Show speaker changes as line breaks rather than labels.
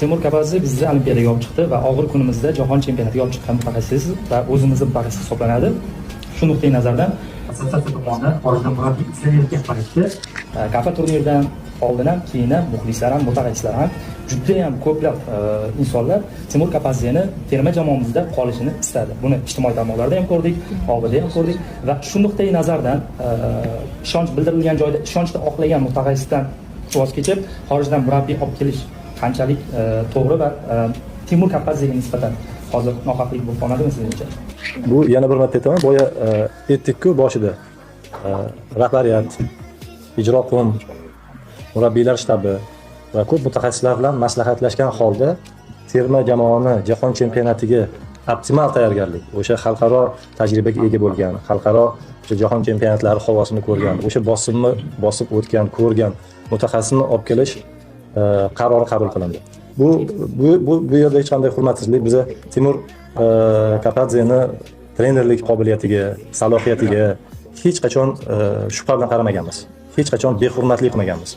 Timur Kapadze bizni Olimpiadaga olib chiqdi va og'ir kunimizda jahon chempionatiga olib chiqqan mutaxassis va o'zimizni mutaxassis hisoblanadi. Shu nuqtai nazardan assotsiatsiya tomonidan xorijdan murabbiy izlanayotgan paytda kafa turniridan oldin ham, keyin ham muxlislar ham, mutaxassislar ham juda ham ko'plab insonlar Timur Kapadzeni terma jamoamizda qolishini istadi. Buni ijtimoiy tarmoqlarda ham ko'rdik, OBD ham ko'rdik va shu nuqtai nazardan ishonch bildirilgan joyda ishonchni oqlagan mutaxassisdan voz kechib, xorijdan murabbiy olib kelish qanchalik to'g'ri va Timur Kapadzega nisbatan hozir nohaqlik bo'lib qolmadimi sizingcha?
Bu yana bir marta aytaman, boya aytdik-ku boshida. Rahbariyat, ijro qum, murabbiylar shtabi va ko'p mutaxassislar bilan maslahatlashgan holda terma jamoani jahon chempionatiga optimal tayyorgarlik, o'sha xalqaro tajribaga ega bo'lgan, xalqaro jahon chempionatlari havosini ko'rgan, o'sha bosimni bosib o'tgan, ko'rgan mutaxassisni olib kelish qarori qabul qilindi. Bu yerda hech qanday hurmatsizlik, biza Timur Kapadzeni trenerlik qobiliyatiga, salohiyatiga hech qachon shubha bilan qaramaganmiz. Hech qachon behurmatlik qilmaganmiz.